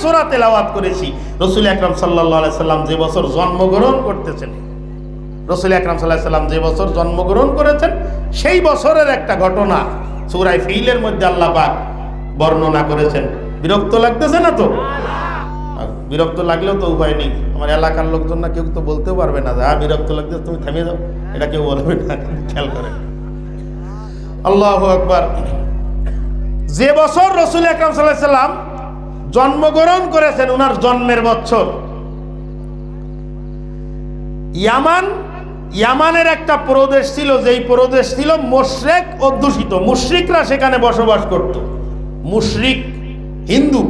সূরা তেলাওয়াত করেছি। রাসূল আকরাম সাল্লাল্লাহু আলাইহি সাল্লাম যে বছর জন্মগ্রহণ করতেছেন, রাসূল আকরাম সাল্লাল্লাহু আলাইহি সাল্লাম যে বছর জন্মগ্রহণ করেছেন সেই বছরের একটা ঘটনা সূরা ফিলের মধ্যে আল্লাহ পাক বর্ণনা করেছেন। বিরক্ত লাগতেছে না তো? বিরক্ত লাগলেও তো উপায় নেই। আমার এলাকার লোকজন না কেউ তো বলতেও পারবে না যে বিরক্ত লাগতেছে তুমি থেমে যাও, এটা কেউ বলবে না। খেয়াল করেন, আল্লাহু আকবার। যে বছর রাসূল আকরাম সাল্লাল্লাহু আলাইহি সাল্লাম জন্মগ্রহণ করেছেন, ওনার জন্মের বছর, ইয়ামানের একটা প্রদেশ ছিল, যেই প্রদেশ ছিল মুশরিক অধ্যুষিত, মুশরিকরা সেখানে বসবাস করত। মুশরিক হিন্দু,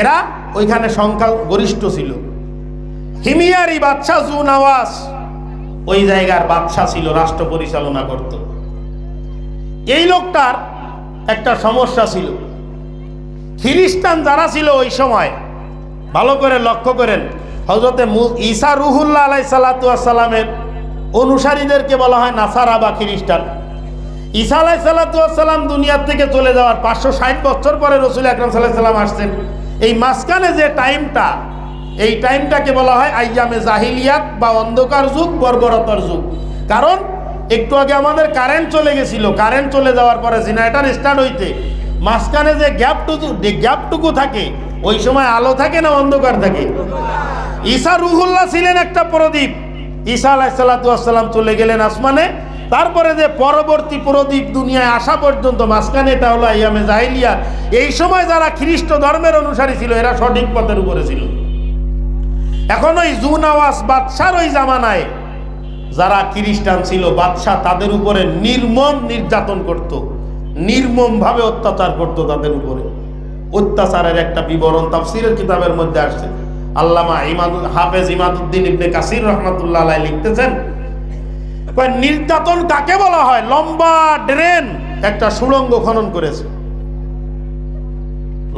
এরা ওইখানে সংখ্যা গরিষ্ঠ ছিল। হিমিয়ারি বাদশা জু নওয়াজ ওই জায়গার বাদশা ছিল, রাষ্ট্র পরিচালনা করত। এই লোকটার একটা সমস্যা ছিল, খ্রিস্টান যারা ছিল ওই সময়, ভালো করে লক্ষ্য করেন, হযরতে ঈসা রুহুল্লাহ আলাইহিস সালাতু ওয়াস সালামের অনুসারীদেরকে বলা হয় নাসারা বা খ্রিস্টান। ঈসা আলাইহিস সালাতু ওয়াস সালাম দুনিয়ার থেকে চলে যাওয়ার 560 বছর পরে রাসূল আকরাম সাল্লাল্লাহু আলাইহি সাল্লাম আসছেন। এই মাঝখানে যে টাইমটা, এই টাইমটাকে বলা হয় আইয়ামে জাহিলিয়াত বা অন্ধকার যুগ, বর্বরতার যুগ। কারণ একটু আগে আমাদের কারেন্ট চলে গেছিল, কারেন্ট চলে যাওয়ার পরে জেনারেটর স্টার্ট হইতে মাঝখানে যে গ্যাপটুকু থাকে, ওই সময় আলো থাকে না অন্ধকার থাকে? ঈসা রুহুল্লাহ ছিলেন একটা প্রদীপ। ঈসা আলাইহিস সালাতু ওয়াস সালাম চলে গেলেন আসমানে, তারপরে যে পরবর্তী প্রদীপ দুনিয়ায় আসা পর্যন্ত মাঝখানে, এটা হলো আইয়ামে জাহিলিয়াত। এই সময় যারা খ্রিস্ট ধর্মের অনুসারী ছিল এরা সঠিক পথের উপরে ছিল। এখন ওই জু নওয়াজ বাদশার ওই জামানায় যারা খ্রিস্টান ছিল, বাদশা তাদের উপরে নির্মম নির্যাতন করত, নির্মম ভাবে অত্যাচার করত তাদের উপরে। অত্যাচারের একটা বিবরণ তাফসীরের কিতাবের মধ্যে আসছে। আল্লামা হাফেজ ইমাদউদ্দিন ইবনে কাসির রাহমাতুল্লাহ আলাইহি লিখতেছেন, নির্যাতন কাকে বলা হয়? লম্বা ড্রেন, একটা সুড়ঙ্গ খনন করেছে,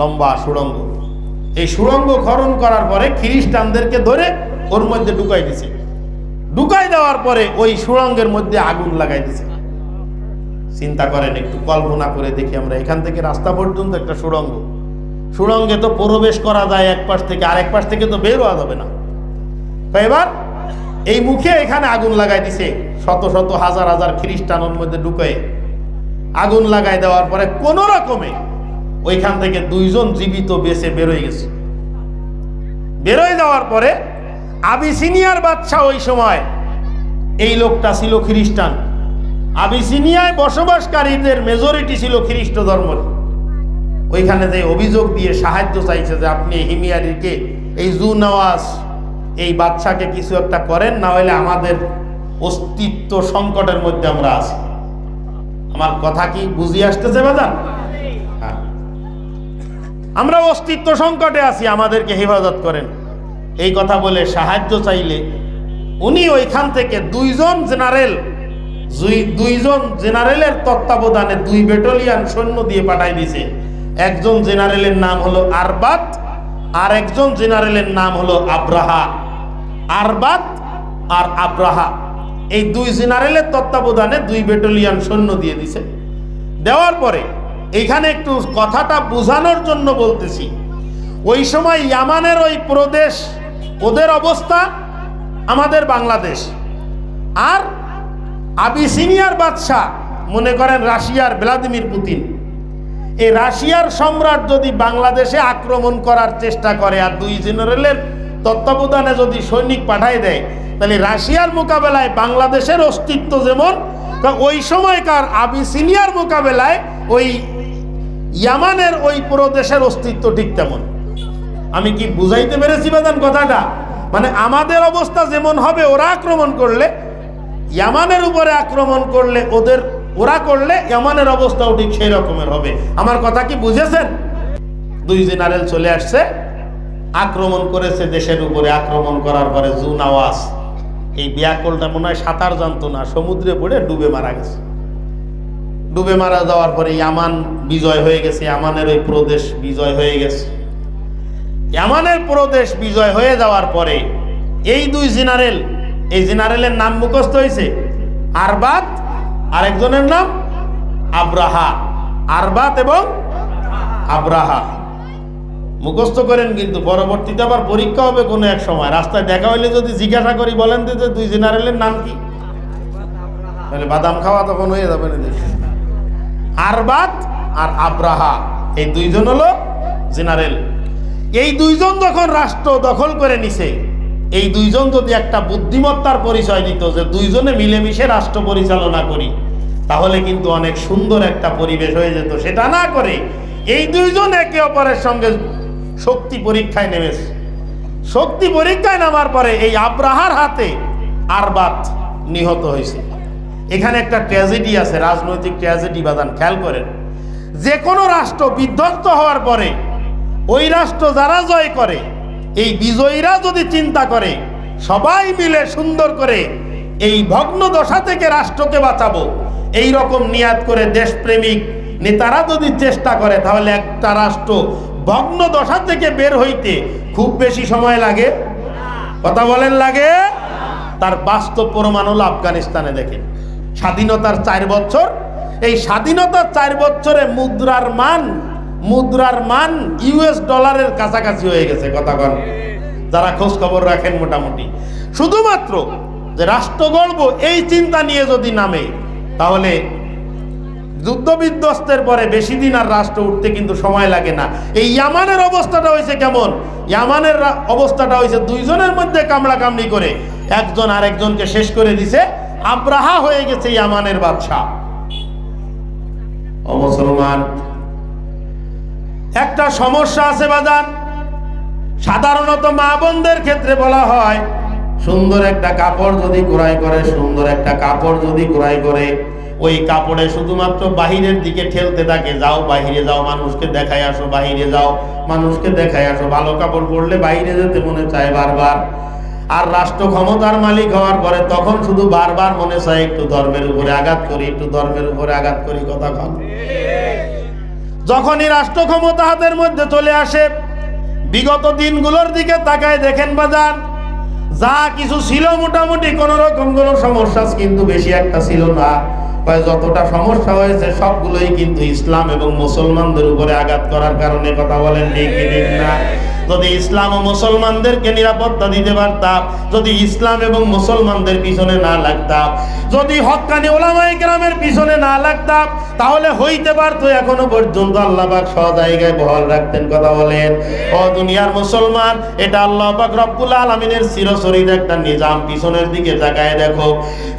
লম্বা সুড়ঙ্গ। এই সুড়ঙ্গ খনন করার পরে খ্রিস্টানদেরকে ধরে ওর মধ্যে ঢুকাই দিছে। ঢুকাই দেওয়ার পরে ওই সুড়ঙ্গের মধ্যে আগুন লাগাই দিছে। চিন্তা করেন, একটু কল্পনা করে দেখি আমরা, এখান থেকে রাস্তা পর্যন্ত একটা সুড়ঙ্গ, সুড়ঙ্গে তো প্রবেশ করা যায় এক পাশ থেকে, আরেক পাশ থেকে তো বের হওয়া যাবে না। তো এবার এই মুখে এখানে আগুন লাগাই দিছে, শত শত হাজার হাজার খ্রিস্টানের মধ্যে ঢুকে আগুন লাগাই দেওয়ার পরে কোন রকমে ওইখান থেকে 2 জন জীবিত বেঁচে বেরোয় গেছে। বেরোয় যাওয়ার পরে আবিসিনিয়ার বাদশা, ওই সময় এই লোকটা ছিল খ্রিস্টান, আবিসিনিয়ায় বসবাসকারীদের মেজরিটি ছিল খ্রিস্ট ধর্মের। ওইখানে যে অভিযোগ দিয়ে সাহায্য চাইছে যে আপনি হিমিয়ারিকে, এই জু নওয়াজ এই বাদশাকে কিছু একটা করেন, না হলে আমাদের অস্তিত্ব সংকটের মধ্যে আমরা আছি। আমার কথা কি বুঝিয়ে আসতেছে বাজান? হ্যাঁ, আমরা অস্তিত্ব সংকটে আছি, আমাদেরকে হেফাজত করেন। এই কথা বলে সাহায্য চাইলে উনি ওইখান থেকে 2 জন জেনারেলের তত্ত্বাবধানে 2 ব্যাটালিয়ন সৈন্য দিয়ে পাঠাই দিয়েছে। একজন জেনারেলের নাম হলো আরবাত, আর একজন জেনারেলের নাম হলো আব্রাহা। আরবাত আর আব্রাহা, এই 2 জেনারেলের তত্ত্বাবধানে 2 ব্যাটালিয়ন সৈন্য দিয়ে দিছে। দেওয়ার পরে এইখানে একটু কথাটা বোঝানোর জন্য বলতেছি, ওই সময় ইয়ামানের ওই প্রদেশ, ওদের অবস্থা আমাদের বাংলাদেশ। আর আবিসিনিয়ার বাদশাহ, মনে করেন রাশিয়ার ভ্লাদিমির পুতিন, এই রাশিয়ার সম্রাট যদি বাংলাদেশে আক্রমণ করার চেষ্টা করে আর 2 জেনারেলের তত্ত্বাবধানে যদি সৈনিক পাঠায় দেয়, তাহলে রাশিয়ার মোকাবেলায় বাংলাদেশের অস্তিত্ব যেমন, ওই সময়কার আবিসিনিয়ার মোকাবেলায় ওই ইয়ামানের ওই প্রদেশের অস্তিত্ব ঠিক তেমন। আমি কি বুঝাইতে পেরেছি বাদান কথাটা? মানে আমাদের অবস্থা যেমন হবে ওরা আক্রমণ করলে, ইয়ামানের উপরে আক্রমণ করলে, ওরা করলে ইয়ামানের অবস্থাও ঠিক সেই রকমের হবে। আমার কথা কি বুঝেছেন? 2 জেনারেল চলে আসছে, আক্রমণ করেছে দেশের উপরে। আক্রমণ করার পরে জু নওয়াজ, এই বিয়াকলটা মনে হয় সাঁতার জানতো না, সমুদ্রে পড়ে ডুবে মারা গেছে। ডুবে মারা যাওয়ার পরে ইয়ামান বিজয় হয়ে গেছে, ইয়ামানের ওই প্রদেশ বিজয় হয়ে গেছে। ইয়ামানের প্রদেশ বিজয় হয়ে যাওয়ার পরে এই 2 জেনারেল, এই জেনারেলের নাম মুখস্থ হয়েছে আরবাত, আরেকজনের নাম আব্রাহা। আরবাত এবং আব্রাহা মুখস্থ করেন, কিন্তু পরবর্তীতে আবার পরীক্ষা হবে কোনো এক সময়। রাস্তায় দেখা হইলে যদি জিজ্ঞাসা করি বলেন যে দুই জেনারেলের নাম কি, তাহলে বাদাম খাওয়া তখন হয়ে যাবে না। দেখি আরবাত আর আব্রাহা এই দুইজন হলো জেনারেল। এই দুইজন যখন রাষ্ট্র দখল করে নিছে, এই দুইজন যদি একটা বুদ্ধিমত্তার পরিচয় দিত যে দুইজনে মিলেমিশে রাষ্ট্র পরিচালনা করি, তাহলে কিন্তু অনেক সুন্দর একটা পরিবেশ হয়ে যেত। সেটা না করে এই দুইজন একে অপরের সঙ্গে শক্তি পরীক্ষায় নেমেছে। শক্তি পরীক্ষায় নামার পরে এই আব্রাহার হাতে আরবাত নিহত হয়েছে। এখানে একটা ট্র্যাজেডি আছে, রাজনৈতিক ট্র্যাজেডি বাদান, খেয়াল করেন। যে কোনো রাষ্ট্র বিধ্বস্ত হওয়ার পরে ওই রাষ্ট্র যারা জয় করে, এই বিজয়ীরা যদি চিন্তা করে সবাই মিলে সুন্দর করে এই ভগ্ন দশা থেকে রাষ্ট্রকে বাঁচাবো, এই রকম নিয়াত করে দেশপ্রেমিক নেতারা যদি চেষ্টা করে, তাহলে একটা রাষ্ট্র ভগ্ন দশা থেকে বের হইতে খুব বেশি সময় লাগে? কথা বলেন লাগে? তার বাস্তব প্রমাণ হলো আফগানিস্তানে। দেখেন স্বাধীনতার 4 বছর, এই স্বাধীনতার 4 বছরে মুদ্রার মান ইউএস ডলারের কাছাকাছি হয়ে গেছে। কথা বল, যারা খোঁজ খবর রাখেন মোটামুটি। শুধুমাত্র যে রাষ্ট্র গড়ব এই চিন্তা নিয়ে যদি নামে, তাহলে যুদ্ধ বিধ্বস্তের পরে বেশি দিন আর রাষ্ট্র উঠতে কিন্তু সময় লাগে না। এই ইয়ামানের অবস্থাটা হয়েছে কেমন? ইয়ামানের অবস্থাটা হয়েছে দুইজনের মধ্যে কামড়া কামড়ি করে একজন আরেকজনকে শেষ করে দিছে। আব্রাহা হয়ে গেছে ইয়ামানের বাদশা। ও মুসলমান, একটা সমস্যা আছে বাজান। সাধারণত মা বোনদের ক্ষেত্রে বলা হয়, সুন্দর একটা কাপড় যদি ক্রয় করে, সুন্দর একটা কাপড় যদি ক্রয় করে, ওই কাপড়ে শুধুমাত্র বাহিরের দিকে ঠেলতে থাকে, যাও বাহিরে যাও, মানুষকে দেখাই আসো, বাহিরে যাও, মানুষকে দেখাই আসো। ভালো কাপড় পরলে বাইরে যেতে মনে চায় বারবার। আর রাষ্ট্র ক্ষমতার মালিক হওয়ার পরে তখন শুধু বারবার মনে চায় একটু ধর্মের উপরে আঘাত করি, একটু ধর্মের উপরে আঘাত করি। কথা কন। যখনই রাষ্ট্র ক্ষমতা হাতের মধ্যে চলে আসে, বিগত দিনগুলোর দিকে তাকায় দেখেন বাজান, যা কিছু ছিল মোটামুটি কোন রকম কোনো সমস্যা কিন্তু বেশি একটা ছিল না। যতটা সমস্যা হয়েছে সবগুলোই কিন্তু ইসলাম এবং মুসলমানদের উপরে আঘাত করার কারণে। কথা বলেন ঠিক না? যদি ইসলাম ও মুসলমানদেরকে নিরাপত্তা দিতে পারতাম, যদি ইসলাম এবং মুসলমানদের পিছনে না লাগতাম, যদি হক্কানি ওলামায়ে কেরামের পিছনে না লাগতাম, তাহলে হইতে পারতো এখনো পর্যন্ত আল্লাহ পাক সব জায়গায় বহাল রাখতেন। কথা বলেন। ও দুনিয়ার মুসলমান, এটা আল্লাহ পাক রব্বুল আলামিনের চিরচরিত একটা নিজাম। পিছনের দিকে তাকায় দেখো,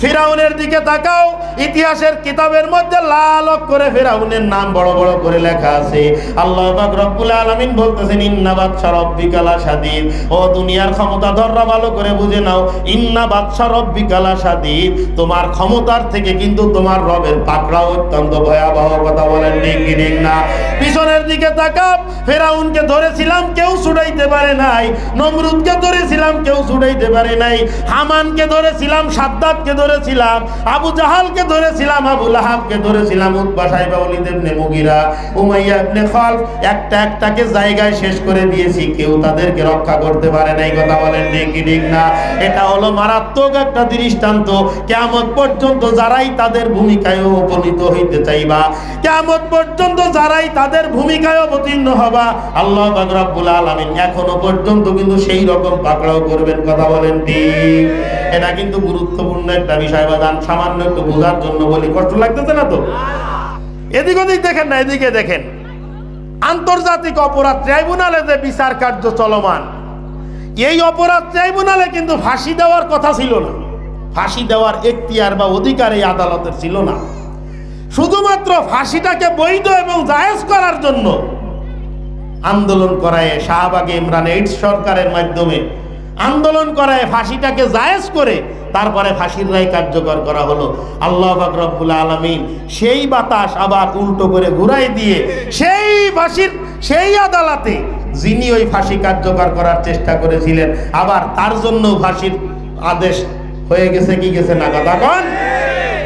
ফিরাউনের দিকে তাকাও, ইতিহাসের কিতাবের মধ্যে লাল অক্ষরে ফিরাউনের নাম বড় বড় করে লেখা আছে। আল্লাহ পাক রব্বুল আলামিন বলতেছেন, ইন্না বাদশা রব্বিকা লাশাদীদ। ও দুনিয়ার ক্ষমতাধররা ভালো করে বুঝে নাও, ইন্না বাদশা রব্বিকা লাশাদীদ, তোমার ক্ষমতার থেকে কিন্তু তোমার রবের পাকড়াও অত্যন্ত ভয়াবহ। কথা বলেন ঠিক না? পিছনের দিকে তাকাও, ফিরাউনকে ধরেছিলাম কেউ ছুটাইতে পারে নাই, নমরুদকে ধরেছিলাম কেউ ছুটাইতে পারে নাই, হামানকে ধরেছিলাম, সাদ্দাতকে ধরেছিলাম, আবু জাহালকে ধরেছিলাম, আবু লাহাবকে ধরেছিলাম, উতবা সাইবা, ওয়ালিদ ইবনে মুগিরা, উমাইয়া ইবনে খালফ, একটা একটাকে জায়গায় শেষ করে দিয়েছি, কেউ তাদেরকে রক্ষা করতে পারে নাই। কথা বলেন ঠিক না? এটা হলো মারাত্মক একটা দৃষ্টান্ত। কিয়ামত পর্যন্ত যারাই তাদের ভূমিকায় উপনীত হইতে চাইবা, কিয়ামত পর্যন্ত যারাই তাদের ভূমিকায় অবতীর্ণ হবা, আল্লাহ পাক রব্বুল আলামিন এখনো পর্যন্ত কিন্তু সেই রকম পাকড়াও করবেন। কথা বলেন ঠিক? এটা কিন্তু গুরুত্বপূর্ণ একটা বিষয় বাদান। সামান্য একটু বোঝার জন্য বলি, কষ্ট লাগতেছে না তো? এদিক ওদিক দেখেন না, এদিকে দেখেন। আন্তর্জাতিক অপরাধ ট্রাইব্যুনালে যে বিচার কার্য চলমান, এই অপরাধ ট্রাইব্যুনালে কিন্তু ফাঁসি দেওয়ার কথা ছিল না। ফাঁসি দেওয়ার এখতিয়ার বা অধিকার এই আদালতের ছিল না। শুধুমাত্র ফাঁসিটাকে বৈধ এবং জায়েজ করার জন্য আন্দোলন করায়, শাহবাগে ইমরান এইডস সরকারের মাধ্যমে আন্দোলন করায় ফাঁসিটাকে জায়েজ করে তারপরে ফাঁসির রায় কার্যকর করা হলো। আল্লাহ পাক রব্বুল আলামিন সেই বাতাস আবার উল্টো করে ঘুরাই দিয়ে সেই আদালতে যিনি ওই ফাঁসি কার্যকর করার চেষ্টা করেছিলেন, আবার তার জন্য ফাঁসির আদেশ হয়ে গেছে কি গেছে না? কথা কন।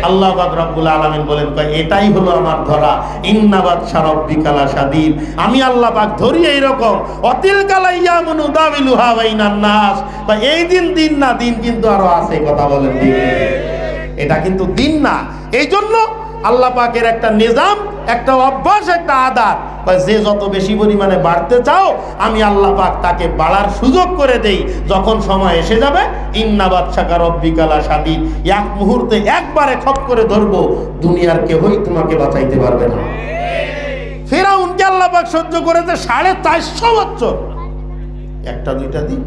আল্লাহ পাক রব্বুল আলামিন বলেন, এটাই হলো আমার ধরা, ইন্না বাদশা রব্বিকা লাশাদীদ। আমি আল্লাহ পাক ধরি এইরকম, অতিলকাল আইয়ামুন উদাবিলুহা বাইনান নাস। এই দিন না, দিন কিন্তু আরো আছে। কথা বলেন ঠিক? এটা কিন্তু দিন না। এই জন্য আল্লাহ পাকের একটা নিজাম, একটা অভ্যাস, একটা আদাত। যে যত বেশি পরিমাণে বাড়তে চাও আমি আল্লাহ পাক তাকে বাড়ার সুযোগ করে দেই। যখন সময় এসে যাবে, ইন্না বাদশাকা রব্বিকা লাশাদীদ, এক মুহূর্তে একবারে খপ করে ধরবো, দুনিয়ার কেউই তোমাকে বাঁচাইতে পারবে না। ফিরআউনকে আল্লাহ পাক সহ্য করেছে 450 বছর, একটা দুইটা দিন,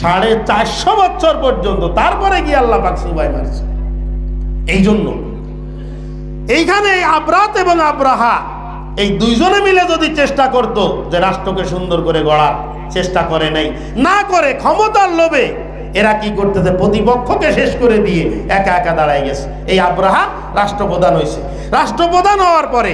450 বছর পর্যন্ত। তারপরে গিয়ে আল্লাহ পাক সুবাই মারছে। এই জন্য এইখানে আবরাত এবং আব্রাহা এই দুইজনে মিলে যদি চেষ্টা করত যে রাষ্ট্রকে সুন্দর করে গড়ার, চেষ্টা করে নাই, না করে ক্ষমতার লোভে এরা কি করতেছে, প্রতিপক্ষকে শেষ করে দিয়ে একা একা দাঁড়ায় গেছে। এই আব্রাহা রাষ্ট্রপ্রধান হয়েছে। রাষ্ট্রপ্রধান হওয়ার পরে